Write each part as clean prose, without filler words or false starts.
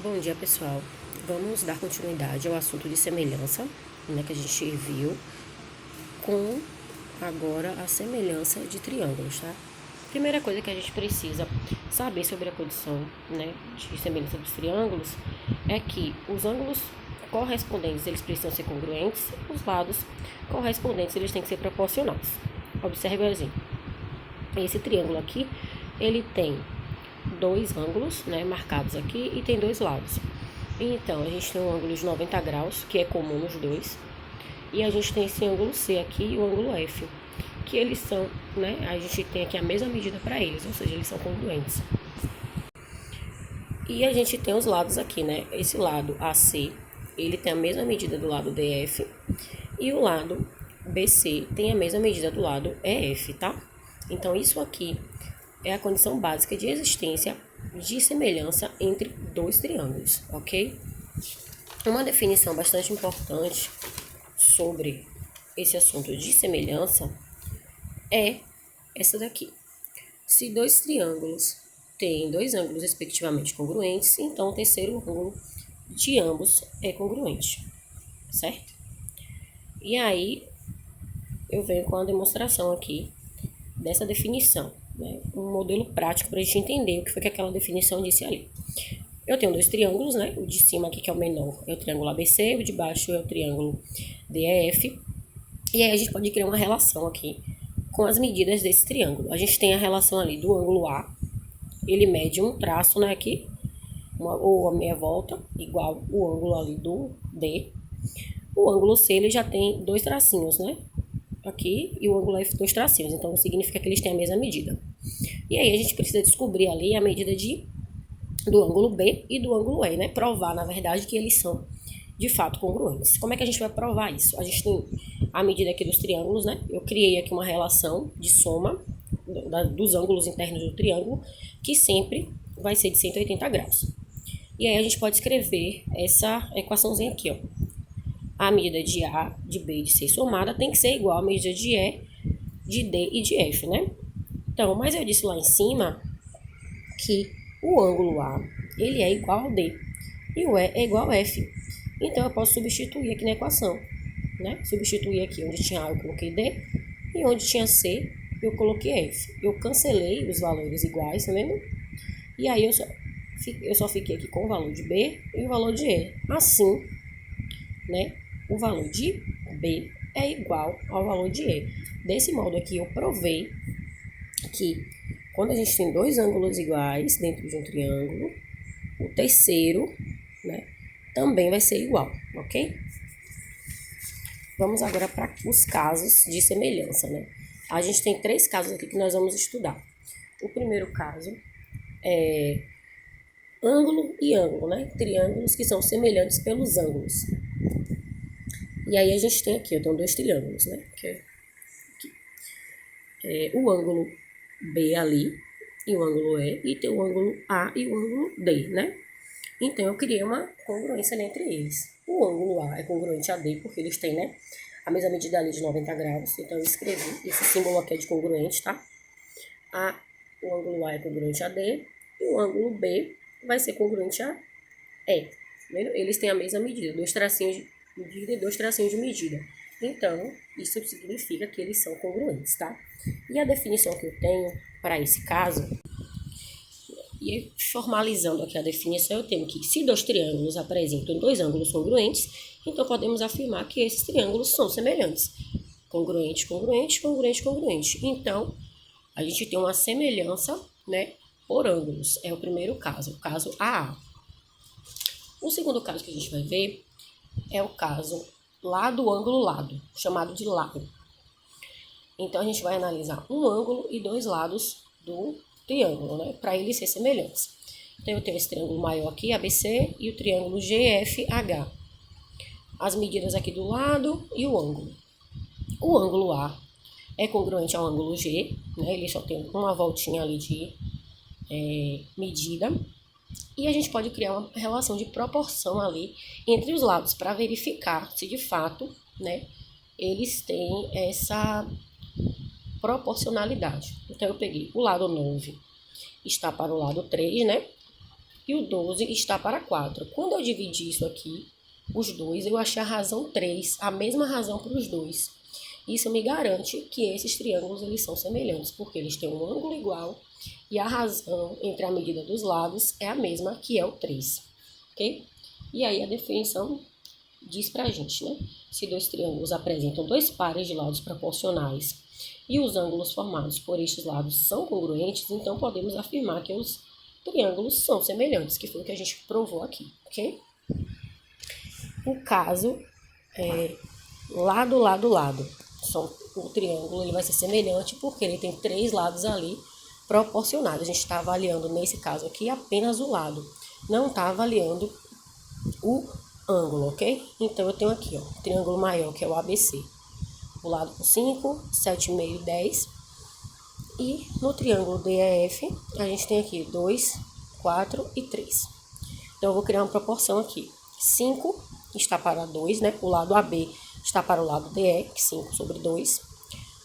Bom dia, pessoal. Vamos dar continuidade ao assunto de semelhança, que a gente viu, com agora a semelhança de triângulos, tá? Primeira coisa que a gente precisa saber sobre a condição, de semelhança dos triângulos é que os ângulos correspondentes, eles precisam ser congruentes, os lados correspondentes, eles têm que ser proporcionais. Observe o exemplo. Esse triângulo aqui, ele tem dois ângulos, marcados aqui, e tem dois lados. Então, a gente tem um ângulo de 90 graus, que é comum nos dois, e a gente tem esse ângulo C aqui e o ângulo F, que eles são, a gente tem aqui a mesma medida para eles, ou seja, eles são congruentes. E a gente tem os lados aqui, esse lado AC, ele tem a mesma medida do lado DF, e o lado BC tem a mesma medida do lado EF, tá? Então, isso aqui é a condição básica de existência de semelhança entre dois triângulos, ok? Uma definição bastante importante sobre esse assunto de semelhança é essa daqui. Se dois triângulos têm dois ângulos respectivamente congruentes, então o terceiro ângulo de ambos é congruente, certo? E aí, eu venho com a demonstração aqui dessa definição, um modelo prático para a gente entender o que foi que aquela definição disse ali. Eu tenho dois triângulos, o de cima aqui, que é o menor, é o triângulo ABC, o de baixo é o triângulo DEF, e aí a gente pode criar uma relação aqui com as medidas desse triângulo. A gente tem a relação ali do ângulo A, ele mede um traço, aqui, ou a meia volta, igual o ângulo ali do D. O ângulo C, ele já tem dois tracinhos, aqui, e o ângulo F dois tracinhos, então significa que eles têm a mesma medida. E aí a gente precisa descobrir ali a medida do ângulo B e do ângulo E, provar, na verdade, que eles são de fato congruentes. Como é que a gente vai provar isso? A gente tem a medida aqui dos triângulos, eu criei aqui uma relação de soma dos ângulos internos do triângulo, que sempre vai ser de 180 graus. E aí a gente pode escrever essa equaçãozinha aqui, ó. A medida de A, de B e de C somada tem que ser igual à medida de E, de D e de F, Então, mas eu disse lá em cima que o ângulo A, ele é igual ao D e o E é igual a F. Então, eu posso substituir aqui na equação, Substituir aqui onde tinha A, eu coloquei D, e onde tinha C, eu coloquei F. Eu cancelei os valores iguais, tá vendo? E aí, eu só fiquei aqui com o valor de B e o valor de E. Assim, o valor de B é igual ao valor de E. Desse modo aqui, eu provei que quando a gente tem dois ângulos iguais dentro de um triângulo, o terceiro, também vai ser igual, ok? Vamos agora para os casos de semelhança, A gente tem três casos aqui que nós vamos estudar. O primeiro caso é ângulo e ângulo, Triângulos que são semelhantes pelos ângulos. E aí a gente tem aqui, eu tenho dois triângulos, que é aqui. O ângulo B ali e o ângulo E, e tem o ângulo A e o ângulo D, Então, eu criei uma congruência entre eles. O ângulo A é congruente a D, porque eles têm, a mesma medida ali de 90 graus. Então, eu escrevi esse símbolo aqui é de congruente, tá? O ângulo A é congruente a D e o ângulo B vai ser congruente a E. Eles têm a mesma medida, dois tracinhos de medida e dois tracinhos de medida. Então, isso significa que eles são congruentes, tá? E a definição que eu tenho para esse caso, e formalizando aqui a definição, eu tenho que se dois triângulos apresentam dois ângulos congruentes, então podemos afirmar que esses triângulos são semelhantes. Congruente, congruente, congruente, congruente. Então, a gente tem uma semelhança, por ângulos. É o primeiro caso, o caso AA. O segundo caso que a gente vai ver é o caso lado, ângulo, lado, chamado de lado. Então, a gente vai analisar um ângulo e dois lados do triângulo, para eles ser semelhantes. Então, eu tenho esse triângulo maior aqui, ABC, e o triângulo GFH. As medidas aqui do lado e o ângulo. O ângulo A é congruente ao ângulo G, ele só tem uma voltinha ali de medida. E a gente pode criar uma relação de proporção ali entre os lados para verificar se de fato, eles têm essa proporcionalidade. Então, eu peguei o lado 9 está para o lado 3, e o 12 está para 4. Quando eu dividi isso aqui, os dois, eu achei a razão 3, a mesma razão para os dois. Isso me garante que esses triângulos eles são semelhantes, porque eles têm um ângulo igual e a razão entre a medida dos lados é a mesma, que é o 3, ok? E aí a definição diz pra gente, né? Se dois triângulos apresentam dois pares de lados proporcionais e os ângulos formados por estes lados são congruentes, então podemos afirmar que os triângulos são semelhantes, que foi o que a gente provou aqui, ok? O caso é lado, lado, lado. O triângulo ele vai ser semelhante porque ele tem três lados ali proporcionais. A gente está avaliando, nesse caso aqui, apenas o lado. Não está avaliando o ângulo, ok? Então, eu tenho aqui, ó, triângulo maior, que é o ABC. O lado com 5, 7,5 e 10. E no triângulo DEF, a gente tem aqui 2, 4 e 3. Então, eu vou criar uma proporção aqui. 5 está para 2, né? O lado AB está para o lado DE, que é 5 sobre 2.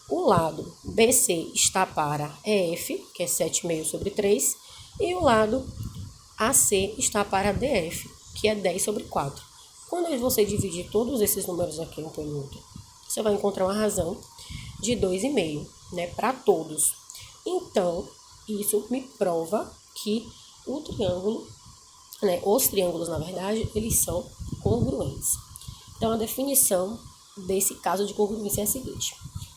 O lado BC está para EF, que é 7,5 sobre 3. E o lado AC está para DF, que é 10 sobre 4. Quando você dividir todos esses números aqui um pelo outro, você vai encontrar uma razão de 2,5, né? Para todos. Então, isso me prova que o triângulo, né? Os triângulos, na verdade, eles são congruentes. Então, a definição desse caso de congruência é a seguinte: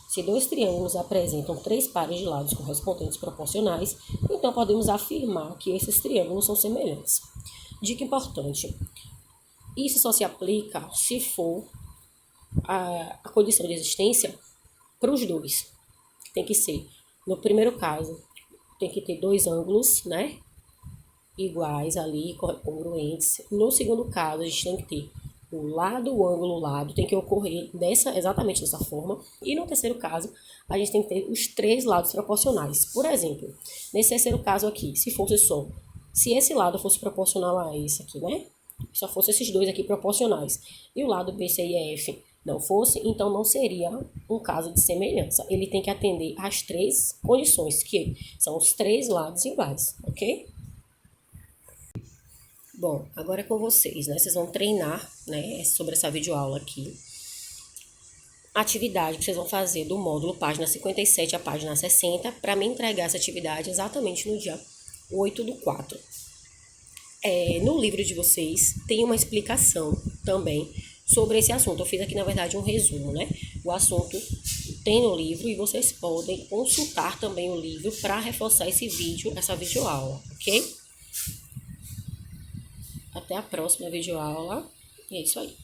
se dois triângulos apresentam três pares de lados correspondentes proporcionais, então podemos afirmar que esses triângulos são semelhantes. Dica importante: isso só se aplica se for a condição de existência para os dois. Tem que ser, no primeiro caso, tem que ter dois ângulos, né? Iguais ali, congruentes. No segundo caso, a gente tem que ter o lado, o ângulo, o lado, tem que ocorrer exatamente dessa forma. E no terceiro caso, a gente tem que ter os três lados proporcionais. Por exemplo, nesse terceiro caso aqui, se esse lado fosse proporcional a esse aqui, né? Só fosse esses dois aqui proporcionais, e o lado BC e EF não fosse, então não seria um caso de semelhança. Ele tem que atender às três condições, que são os três lados iguais, ok? Bom, agora é com vocês, né? Vocês vão treinar, né, sobre essa videoaula aqui. Atividade que vocês vão fazer do módulo página 57 a página 60, para me entregar essa atividade exatamente no dia 8/4. No livro de vocês tem uma explicação também sobre esse assunto. Eu fiz aqui, na verdade, um resumo, né? O assunto tem no livro e vocês podem consultar também o livro para reforçar esse vídeo, essa videoaula, ok? Até a próxima videoaula. E é isso aí.